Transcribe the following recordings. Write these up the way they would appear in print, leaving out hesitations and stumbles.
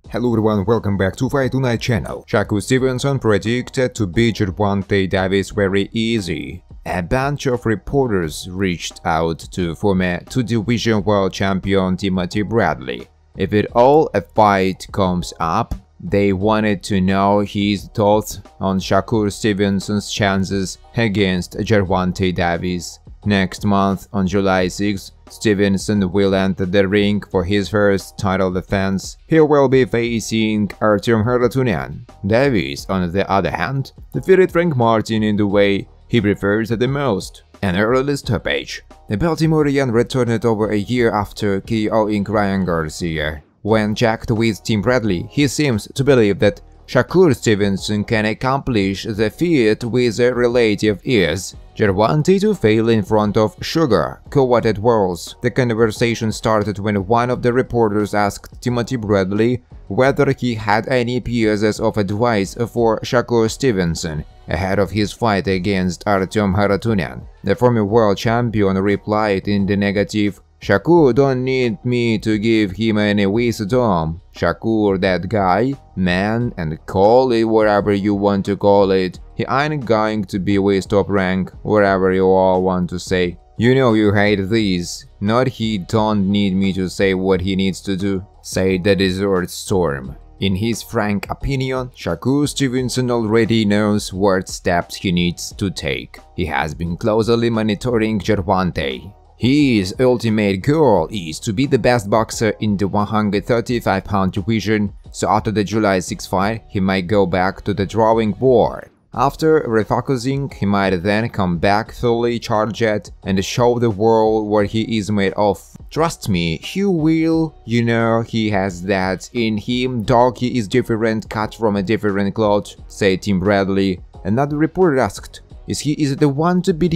Hello everyone, welcome back to Fight Tonight channel. Shakur Stevenson predicted to beat Gervonta Davis very easy. A bunch of reporters reached out to former two-division world champion Timothy Bradley. If at all a fight comes up, they wanted to know his thoughts on Shakur Stevenson's chances against Gervonta Davis. Next month, on July 6, Stevenson will enter the ring for his first title defense. He will be facing Artem Haratunian. Davis, on the other hand, defeated Frank Martin in the way he prefers the most, an early stoppage. The Baltimorean returned over a year after KOing Ryan Garcia. When checked with Tim Bradley, he seems to believe that Shakur Stevenson can accomplish the feat with a relative ease. Gervonta to fail in front of Sugar, co-at duels. The conversation started when one of the reporters asked Timothy Bradley whether he had any pieces of advice for Shakur Stevenson ahead of his fight against Artem Haratunian. The former world champion replied in the negative. Shakur don't need me to give him any wisdom. Shakur that guy, man, and call it whatever you want to call it. He ain't going to be with top rank, whatever you all want to say. You know you hate this. Not he don't need me to say what he needs to do, said the Desert Storm. In his frank opinion, Shakur Stevenson already knows what steps he needs to take. He has been closely monitoring Gervonta. His ultimate goal is to be the best boxer in the 135-pound division, so after the July 6 fight, he might go back to the drawing board. After refocusing, he might then come back fully charged and show the world what he is made of. Trust me, he will. You know, he has that in him. Dog, he is different, cut from a different cloth, said Tim Bradley. Another reporter asked, Is it the one to beat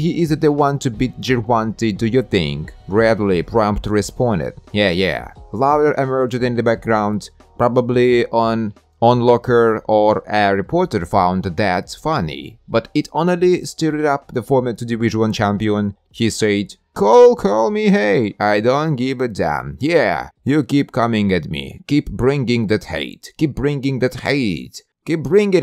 Gervonta, do you think? Bradley promptly responded, yeah. Louder emerged in the background, probably on onlooker or a reporter found that funny. But it only stirred up the former two-division champion. He said, Call me, hey, I don't give a damn. Yeah, you keep coming at me, keep bringing that hate, keep bringing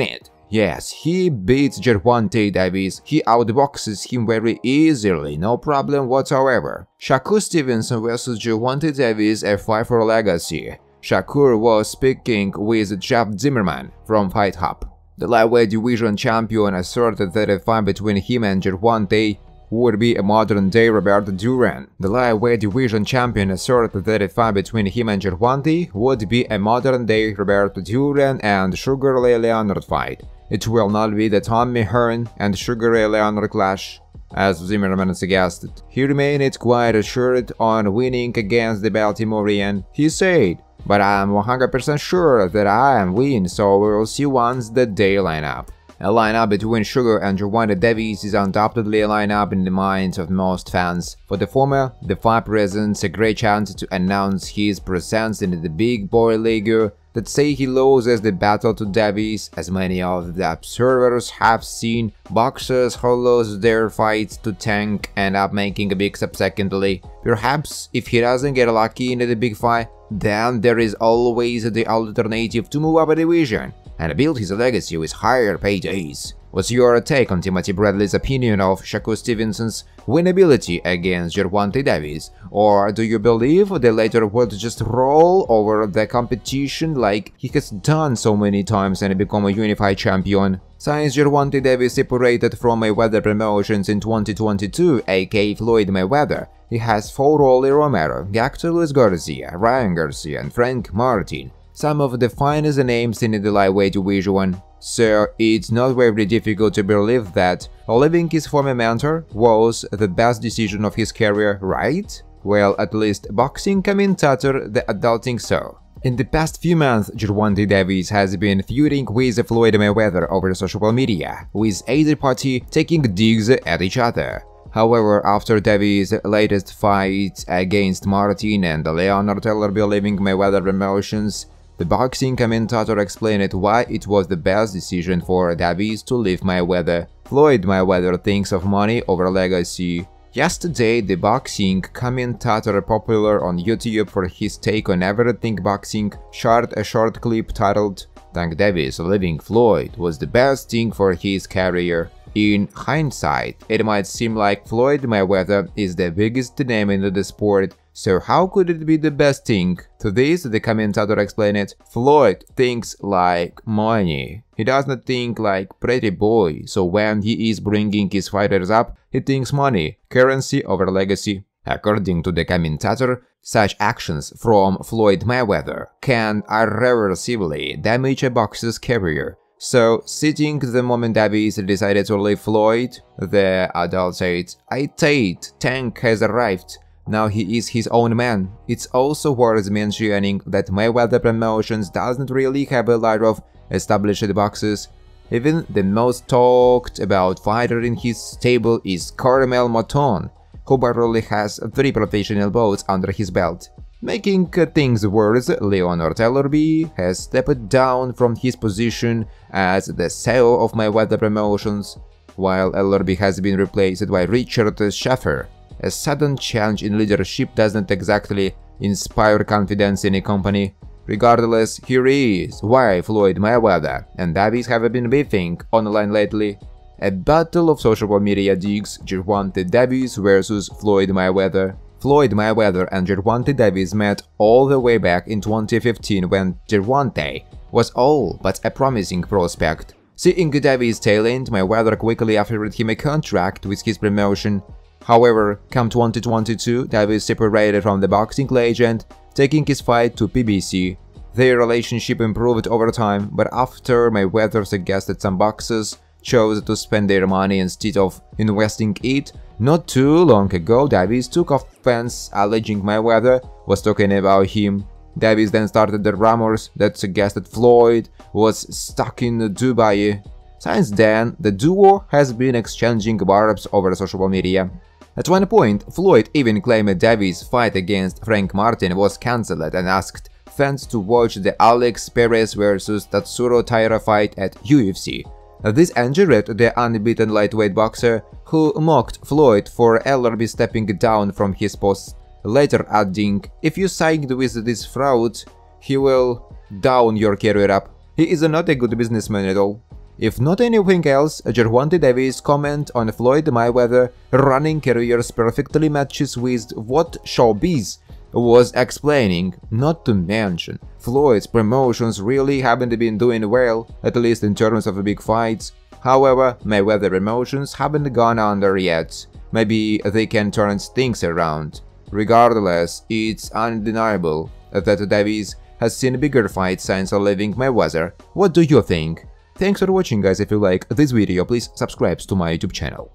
it. Yes, he beats Gervonta Davis, he outboxes him very easily, no problem whatsoever. Shakur Stevenson vs Gervonta Davis, a fight for legacy. Shakur was speaking with Jeff Zimmerman from Fight Hub. The lightweight division champion asserted that a fight between him and Gervonta would be a modern-day Roberto Duran. The lightweight division champion asserted that a fight between him and Gervonta would be a modern-day Roberto Duran and Sugar Ray Leonard fight. It will not be the Tommy Hearn and Sugar Ray Leonard clash, as Zimmerman suggested. He remained quite assured on winning against the Baltimorean. He said, but I am 100% sure that I am win, so we'll see once the day line up. A lineup between Sugar and Gervonta Davis is undoubtedly a lineup in the minds of most fans. For the former, the fight presents a great chance to announce his presence in the big boy league that say he loses the battle to Davis, as many of the observers have seen boxers who lose their fights to Tank end up making a big step secondly. Perhaps if he doesn't get lucky in the big fight, then there is always the alternative to move up a division and build his legacy with higher paydays. What's your take on Timothy Bradley's opinion of Shakur Stevenson's winnability against Gervonta Davis? Or do you believe the latter would just roll over the competition like he has done so many times and become a unified champion? Since Gervonta Davis separated from Mayweather Promotions in 2022, aka Floyd Mayweather, he has fought Rolly Romero, Hector Luis Garcia, Ryan Garcia, and Frank Martin, some of the finest names in the lightweight division. So it's not very difficult to believe that leaving his former mentor was the best decision of his career, right? Well, at least boxing commentator the adulting so. In the past few months, Gervonta Davis has been feuding with Floyd Mayweather over social media, with either party taking digs at each other. However, after Davis' latest fight against Martin and Leonard Taylor leaving Mayweather Promotions, the boxing commentator explained why it was the best decision for Davis to leave Mayweather. Floyd Mayweather thinks of money over legacy. Yesterday, the boxing commentator popular on YouTube for his take on everything boxing shared a short clip titled "Tank Davis leaving Floyd was the best thing for his career." In hindsight, it might seem like Floyd Mayweather is the biggest name in the sport, so how could it be the best thing? To this, the commentator explained it: Floyd thinks like money. He does not think like pretty boy, so when he is bringing his fighters up, he thinks money, currency over legacy. According to the commentator, such actions from Floyd Mayweather can irreversibly damage a boxer's career. So, seizing the moment Davis decided to leave Floyd, the adult said, "I Tate, Tank has arrived. Now he is his own man." It's also worth mentioning that Mayweather Promotions doesn't really have a lot of established boxers. Even the most talked about fighter in his stable is Carmel Moton, who barely has 3 professional bouts under his belt. Making things worse, Leonard Ellerbe has stepped down from his position as the CEO of Mayweather Promotions, while Ellerbe has been replaced by Richard Schaeffer. A sudden change in leadership doesn't exactly inspire confidence in a company. Regardless, here is why Floyd Mayweather and Davis have been beefing online lately. A battle of social media digs Gervonta Davis versus Floyd Mayweather. Floyd Mayweather and Gervonta Davis met all the way back in 2015 when Gervonta was all but a promising prospect. Seeing Davis' talent, Mayweather quickly offered him a contract with his promotion. However, come 2022, Davis separated from the boxing legend, taking his fight to PBC. Their relationship improved over time, but after Mayweather suggested some boxers chose to spend their money instead of investing it, not too long ago Davis took offense, alleging Mayweather was talking about him. Davis then started the rumors that suggested Floyd was stuck in Dubai. Since then, the duo has been exchanging barbs over social media. At one point, Floyd even claimed Davis' fight against Frank Martin was cancelled and asked fans to watch the Alex Perez vs Tatsuro Taira fight at UFC. This angered the unbeaten lightweight boxer, who mocked Floyd for Ellerbe stepping down from his post, later adding, "If you sided with this fraud, he will down your career up. He is not a good businessman at all." If not anything else, Gervonta Davis' comment on Floyd Mayweather running careers perfectly matches with what Showbiz was explaining. Not to mention, Floyd's promotions really haven't been doing well, at least in terms of big fights. However, Mayweather promotions haven't gone under yet. Maybe they can turn things around. Regardless, it's undeniable that Davis has seen bigger fights since leaving Mayweather. What do you think? Thanks for watching, guys. If you like this video, please subscribe to my YouTube channel.